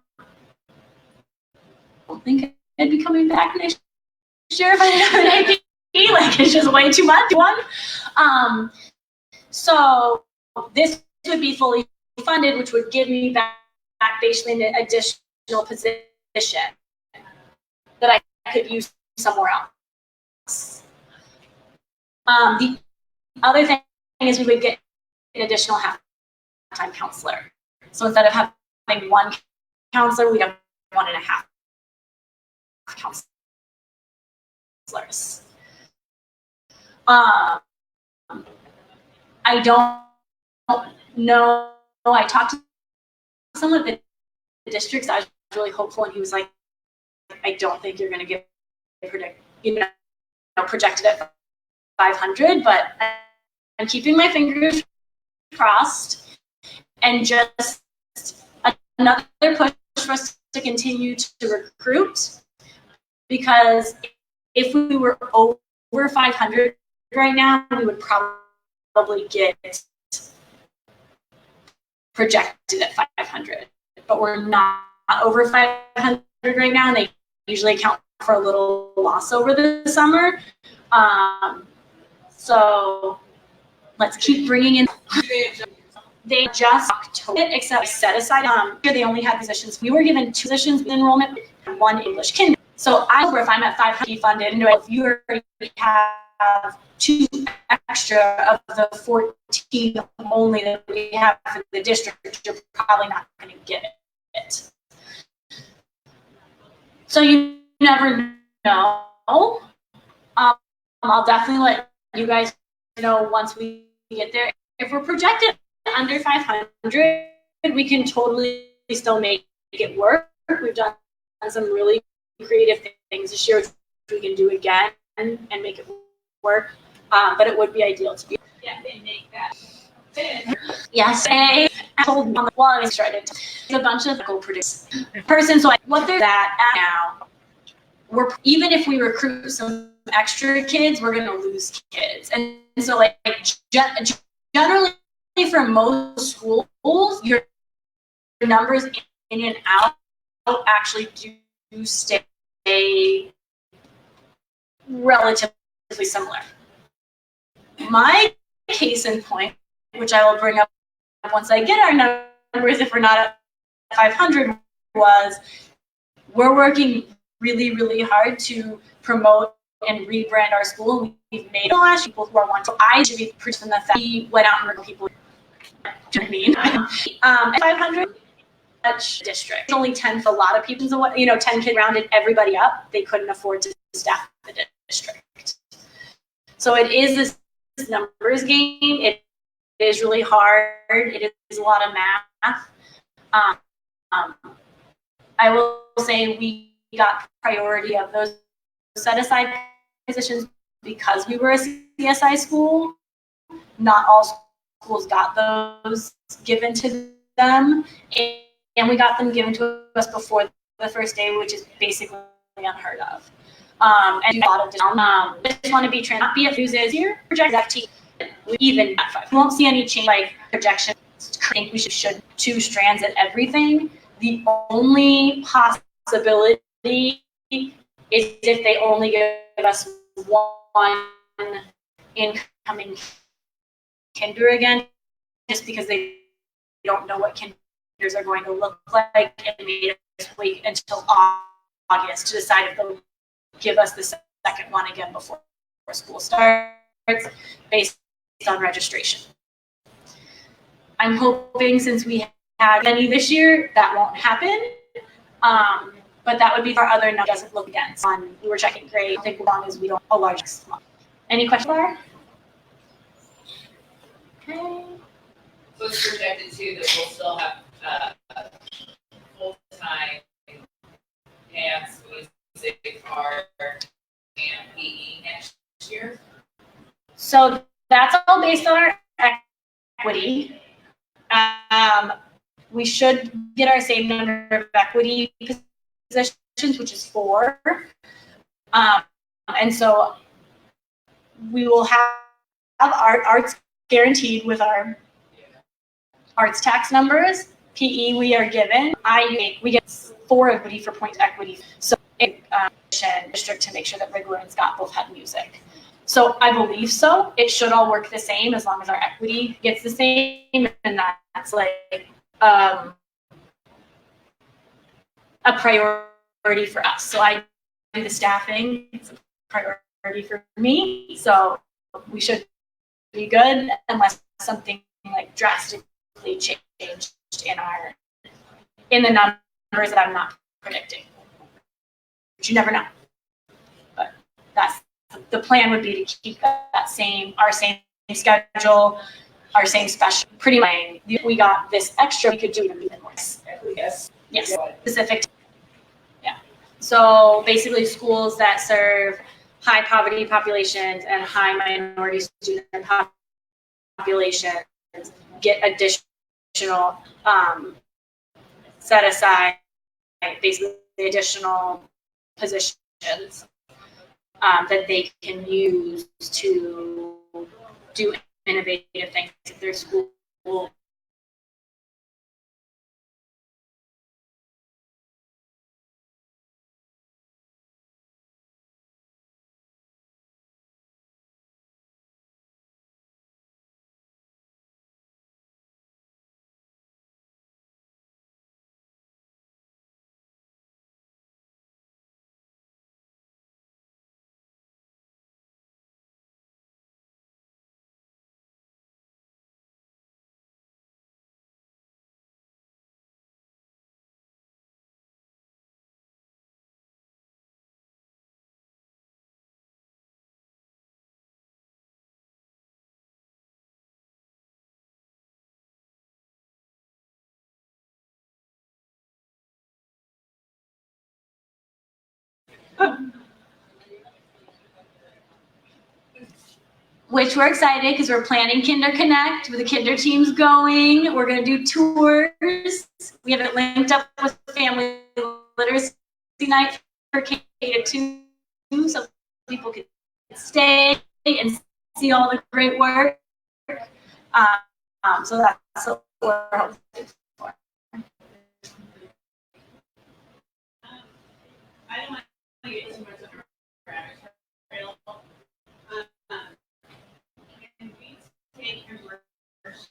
don't think I'd be coming back next year if I didn't have an AP. Like, it's just way too much. So this would be fully funded, which would give me back basically an additional position that I could use somewhere else. The other thing is we would get an additional half-time counselor. So instead of having 1 counselor, we'd have 1.5 counselors. I don't know. I talked to some of the districts. I was really hopeful, and he was like, I don't think you're going to get projected at 500, but I'm keeping my fingers crossed, and just another push for us to continue to recruit, because if we were over 500 right now, we would probably get projected at 500, but we're not over 500 right now, and they usually account for a little loss over the summer. So let's keep bringing in. They just October, except set aside. They only had positions. We were given 2 positions with enrollment, 1 English kindergarten. So if I'm at 500 funded, and if you already have 2 extra of the 14 only that we have for the district, you're probably not going to get it. So you never know. I'll definitely let you guys know once we get there. If we're projected under 500, we can totally still make it work. We've done some really creative things this year, which we can do again and make it work. But it would be ideal to be. Yeah, they make that fit. Yes, I told me while I was started. There's a bunch of co-produce person. So what they're at now, even if we recruit some extra kids, we're going to lose kids. And so like generally for most schools, your numbers in and out actually do stay relatively similar. My case in point, which I will bring up once I get our numbers if we're not at 500, was we're working really, really hard to promote and rebrand our school. We've made a lot of people who are wanting. So I should be pretty from the fact we went out and recruited people. Do you know what I mean? 500 district. It's only 10 for a lot of people. So 10 kids rounded everybody up. They couldn't afford to staff the district. So it is this numbers game. It is really hard. It is a lot of math. I will say we got priority of those set aside positions because we were a CSI school. Not all schools got those given to them, and we got them given to us before the first day, which is basically unheard of. And a lot of I just want to be transparent. Not be a news is here project FT even at 5. We won't see any change like projection. I think we should 2 strands at everything. The only possibility is if they only give us 1 incoming kinder again, just because they don't know what indicators are going to look like, and made us wait until August to decide if they'll give us the second one again before school starts, based on registration. I'm hoping, since we had any this year, that won't happen. But that would be our other number doesn't look against. We were checking grade. I think as long as we don't a large month. Any questions, Laura? Okay. So it's projected too that we'll still have full-time dance, music, art, and PE next year. So that's all based on our equity. We should get our same number of equity positions, which is 4. And so we will have arts guaranteed with our arts tax numbers. PE we are given. We get 4 equity for point equity. So district to make sure that Rigor's got both head music. So I believe so. It should all work the same as long as our equity gets the same, and that's like a priority for us. So I do the staffing. It's a priority for me. So we should be good unless something like drastically changed in the numbers that I'm not predicting. But you never know. But that's the plan would be to keep our same schedule, our same special. Pretty much, we got this extra. We could do even more. Yes. Yes, specific. Yeah. So basically, schools that serve high poverty populations and high minority student populations get additional set aside, basically additional positions that they can use to do innovative things at their school. Which we're excited because we're planning Kinder Connect with the Kinder teams going. We're going to do tours. We have it linked up with Family Literacy Night for K-2, so people can stay and see all the great work. So that's what we're hoping for. I don't want to get too much of a rabbit trail. Can we take immersion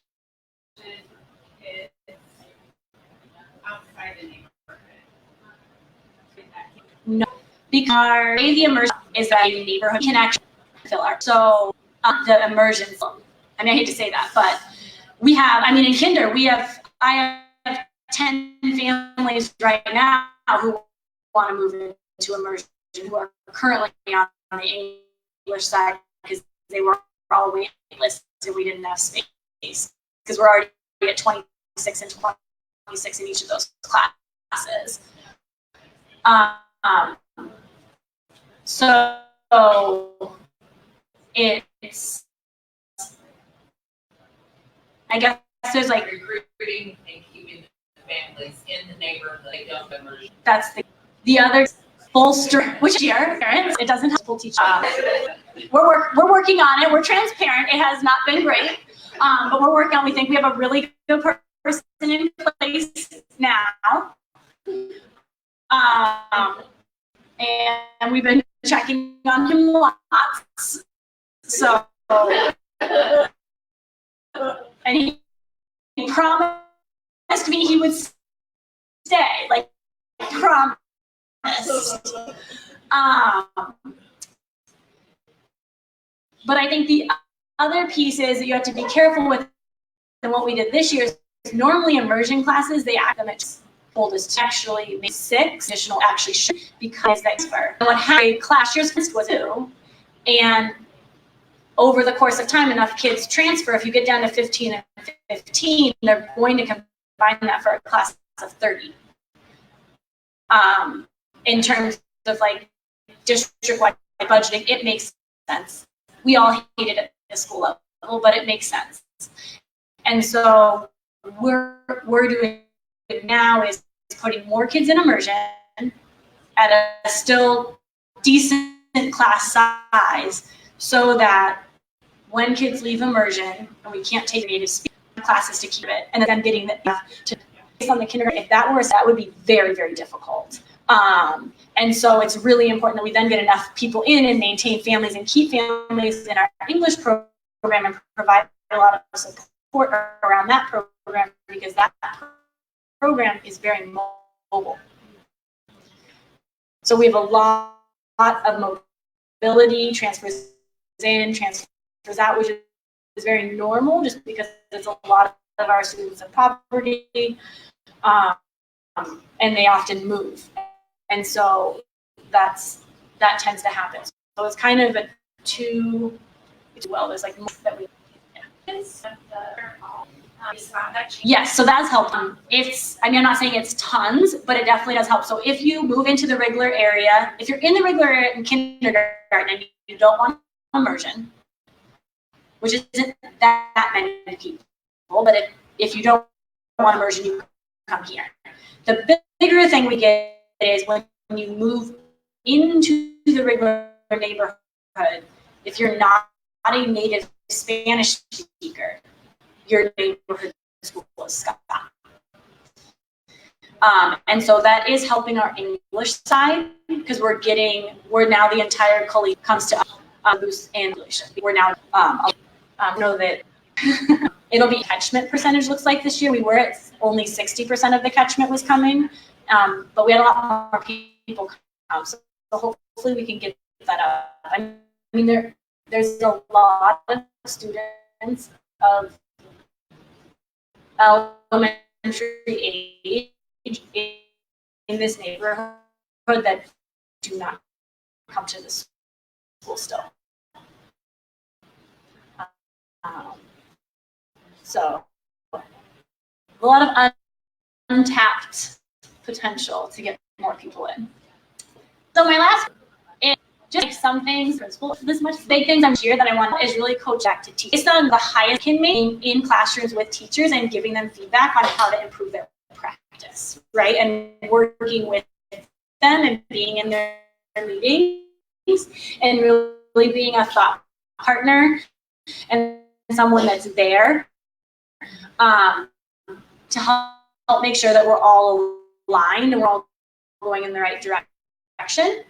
kids outside the neighborhood? No, because the immersion is that a neighborhood connection filler. So the immersion, I mean, I hate to say that, but we have, I mean, in Kinder, I have 10 families right now who want to move into immersion, who are currently on the English side because they were all waiting lists and we didn't have space because we're already at 26 and 26 in each of those classes. So it's, I guess there's like Recruiting and keeping the families in the neighborhood, they don't immersion. that's the other bolster, which year parents, it doesn't have full teaching. We're working on it. We're transparent. It has not been great, but we're working on. We think we have a really good person in place now, and we've been checking on him lots. So, and he promised me he would stay, like, promised. But I think the other piece is that you have to be careful with, and what we did this year is normally immersion classes, they act them at oldest actually maybe 6, additional actually should, because that's for what happened class years was 2, and over the course of time enough kids transfer. If you get down to 15 and 15, they're going to combine that for a class of 30. In terms of like district-wide budgeting, it makes sense. We all hate it at the school level, but it makes sense. And so we're doing now is putting more kids in immersion at a still decent class size, so that when kids leave immersion and we can't take native speech classes to keep it, and then getting that to based on the kindergarten, if that were, that would be very, very difficult. And so it's really important that we then get enough people in and maintain families and keep families in our English program and provide a lot of support around that program, because that program is very mobile. So we have a lot of mobility, transfers in, transfers out, which is very normal just because it's a lot of our students in poverty, and they often move. And so that tends to happen. So it's kind of a there's like more that we. Yes, so that's helped. I'm not saying it's tons, but it definitely does help. So if you move into the regular area, if you're in the regular area in kindergarten and you don't want immersion, which isn't that many people, but if you don't want immersion, you come here. The bigger thing we get is when you move into the regular neighborhood, if you're not a native Spanish speaker, your neighborhood school is Scott. And so that is helping our English side, because we're now the entire college comes to us and English. We're now know that it'll be catchment percentage looks like this year. We were at only 60% of the catchment was coming, but we had a lot more people come. So hopefully we can get that up. I mean, there's a lot of students of elementary age in this neighborhood that do not come to the school still. So a lot of untapped potential to get more people in. So my last is just like some things, principal, this much big things I'm sure that I want is really coach back to teach. Based on the highest can make in classrooms with teachers and giving them feedback on how to improve their practice, right? And working with them and being in their meetings and really being a thought partner and someone that's there to help make sure that we're all aligned and we're all going in the right direction.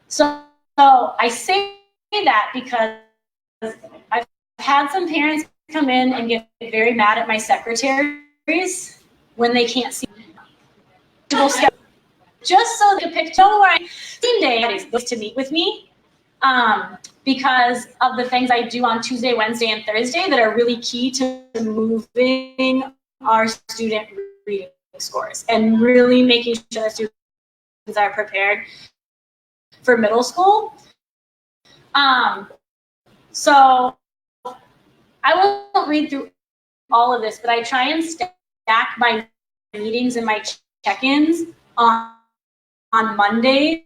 So I say that because I've had some parents come in and get very mad at my secretaries when they can't see just so they pick where same day is to meet with me, because of the things I do on Tuesday, Wednesday, and Thursday that are really key to moving our student reading scores and really making sure that students are prepared for middle school. So I won't read through all of this, but I try and stack my meetings and my check-ins on Mondays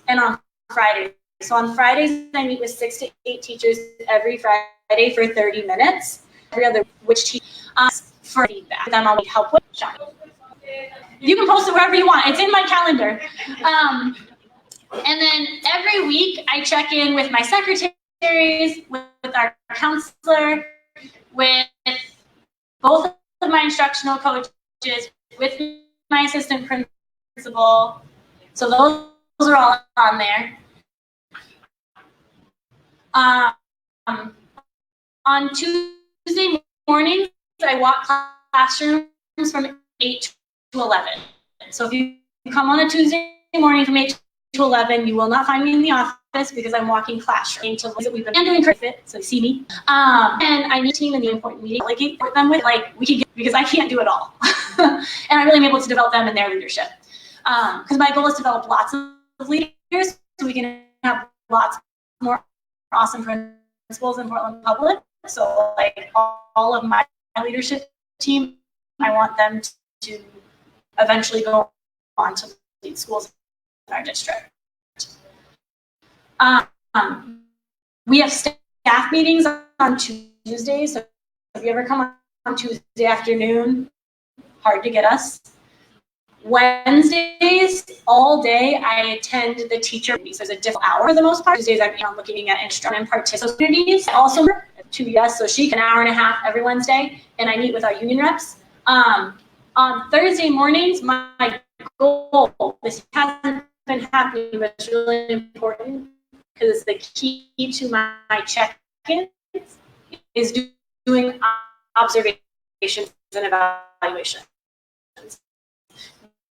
and on Fridays. So on Fridays, I meet with 6 to 8 teachers every Friday for 30 minutes. Every other which teacher for feedback. Then I'll need help with. You can post it wherever you want. It's in my calendar. And then every week I check in with my secretaries, with our counselor, with both of my instructional coaches, with my assistant principal. So those are all on there. On Tuesday mornings, I walk classrooms from 8 to 11. So if you come on a Tuesday morning from 8 to 11, you will not find me in the office because I'm walking classroom to visit. We've been doing fit, so you see me. And I need a team in the important meeting, support them with, we can get, because I can't do it all. And I really am able to develop them in their leadership. Because my goal is to develop lots of leaders so we can have lots more awesome principals in Portland Public. So all of my leadership team, I want them to eventually go on to lead schools in our district. We have staff meetings on Tuesdays. So if you ever come on Tuesday afternoon, hard to get us. Wednesdays, all day, I attend the teacher meetings. There's a different hour for the most part. Tuesdays, I'm looking at instruction and participants. Also, 2 so she can an hour and a half every Wednesday, and I meet with our union reps. On Thursday mornings, my goal, this hasn't been happening, but it's really important because the key to my check-ins is doing observations and evaluations.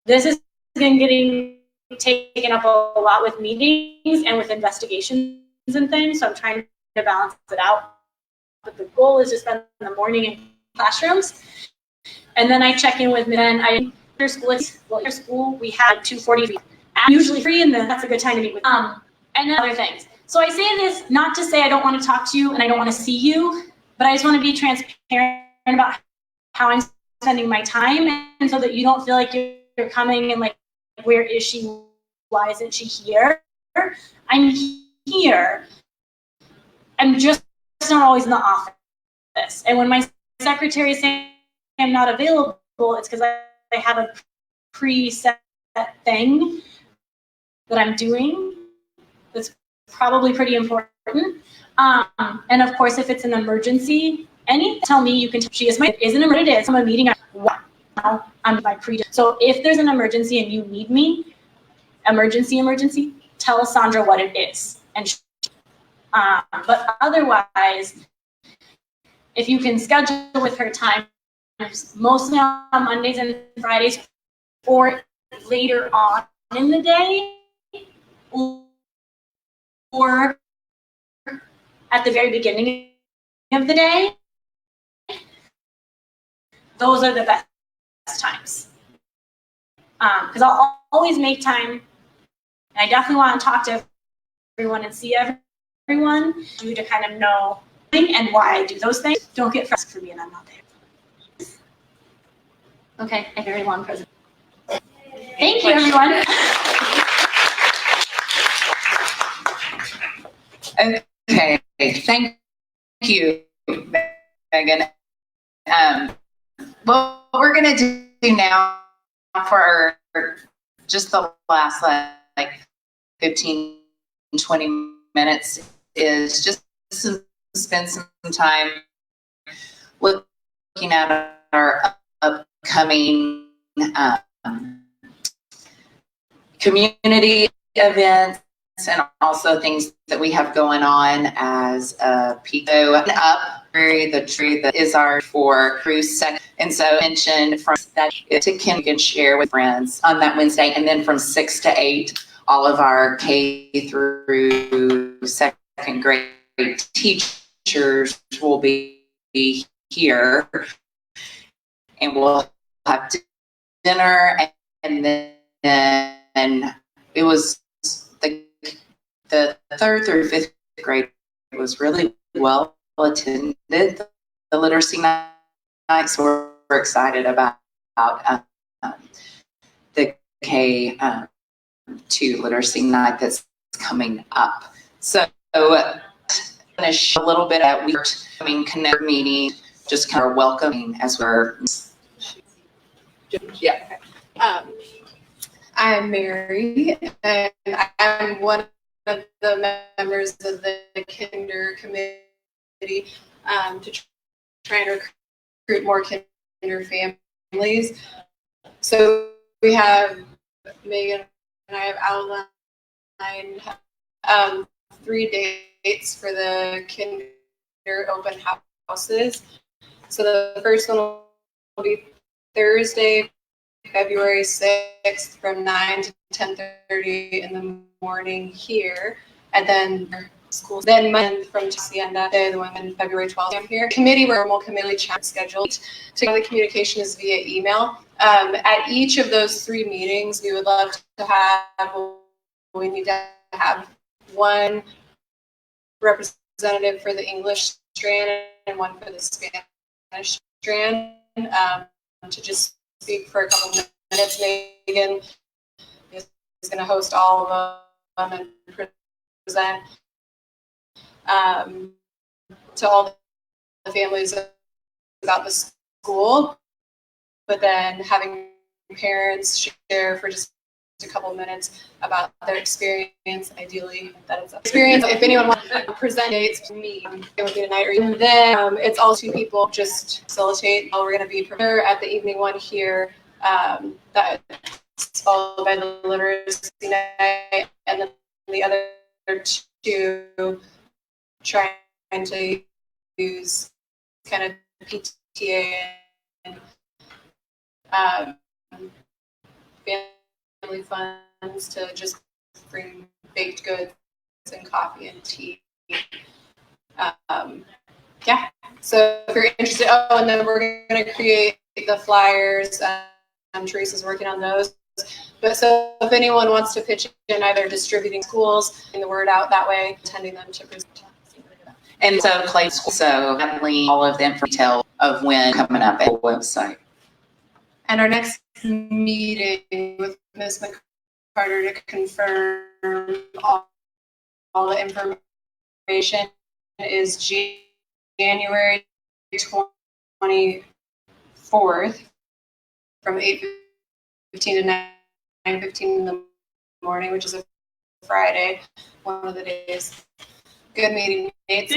This has been getting taken up a lot with meetings and with investigations and things, so I'm trying to balance it out. But the goal is to spend the morning in classrooms, and then I check in with men. After school, we have 2:40. I'm usually free, and then that's a good time to meet with and then other things. So I say this not to say I don't want to talk to you and I don't want to see you, but I just want to be transparent about how I'm spending my time, and so that you don't feel like you're coming and where is she? Why isn't she here? I'm here. I'm just not always in the office. And when my secretary is saying I'm not available, it's because I have a preset thing that I'm doing that's probably pretty important. And of course, if it's an emergency, tell me you can. She is an emergency. It is. I'm a meeting. Wow. I'm my pre. So if there's an emergency and you need me, emergency, tell Sandra what it is. But otherwise, if you can schedule with her time, mostly on Mondays and Fridays, or later on in the day, or at the very beginning of the day, those are the best times. Because I'll always make time, and I definitely want to talk to everyone and see everyone, you to kind of know and why I do those things. Don't get frustrated for me and I'm not there. Okay, a very long presentation. Thank you, everyone. Okay, thank you, Megan. What we're gonna do now for just the last 15, 20 minutes is just spend some time looking at our upcoming community events and also things that we have going on as a PTO up. The tree that is our for cruise second. And so mentioned from that to Kim can share with friends on that Wednesday. And then from 6 to 8, all of our K through second grade teachers will be here. And we'll have dinner, and then it was the 3rd through 5th grade was really well attended, the literacy night, so we're excited about the K2 literacy night that's coming up. So I'm going to show a little bit at we're coming connect meeting, just kind of welcoming as we're. Yeah. I'm Mary, and I'm one of the members of the Kinder Committee to try and recruit more Kinder families. So we have, Megan and I have outlined 3 dates for the Kinder open houses. So the first one will be Thursday, February 6th from 9 to 10:30 in the morning here. And then schools, then Monday from Hacienda, the one in February 12th, I'm here. Committee, formal committee chat scheduled. So the communication is via email. At each of those 3 meetings, we would love to have, we need to have one representative for the English strand and one for the Spanish strand, to just speak for a couple minutes. Megan is going to host all of them and present to all the families about the school, but then having parents share for just a couple minutes about their experience, ideally that is experience. If anyone wants to present dates to me, it would be tonight, or then it's all 2 people, just facilitate. We're going to be prepared at the evening one here, that's followed by the literacy night, and then the other 2 trying to use kind of PTA and family funds to just bring baked goods and coffee and tea. Yeah, so if you're interested, and then we're going to create the flyers. Teresa's working on those. But so if anyone wants to pitch in either distributing schools, getting the word out that way, attending them to present. And so play school, so definitely all of the detail of when coming up at the website. And our next meeting with Ms. McCarter to confirm all the information is January 24th from 8:15 to 9:15 in the morning, which is a Friday, one of the days. Good meeting dates.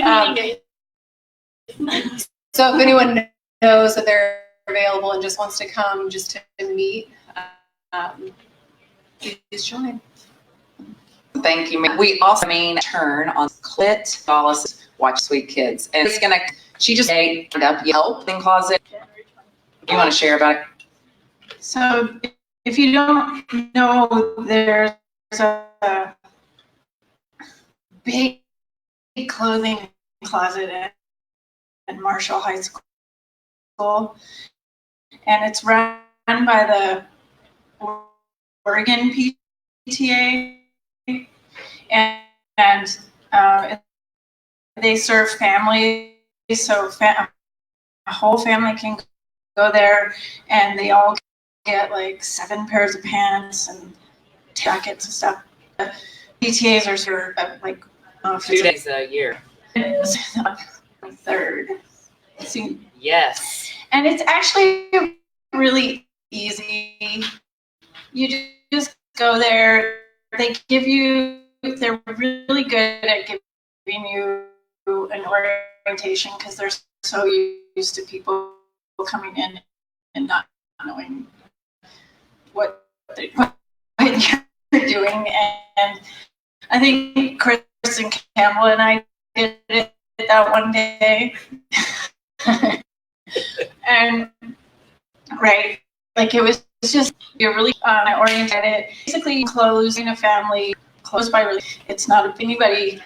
So if anyone knows that they're available and just wants to come just to meet, please join. Thank you. We also turn on Clit Wallace Watch Sweet Kids. And it's gonna, she just made up help in closet. You want to share about it? So if you don't know, there's a big clothing closet at Marshall High School, and it's run by the Oregon PTA, and they serve families, so a whole family can go there, and they all get like 7 pairs of pants and jackets and stuff. PTAs are sort of like 2 days a year. 3rd. Yes. And it's actually really easy. You just go there. They give you, they're really good at giving you an orientation because they're so used to people coming in and not knowing what you're doing. And I think Chris and Campbell and I did it that one day. And right, like it was just, you're really oriented. Basically, closing a family, closed by really, it's not anybody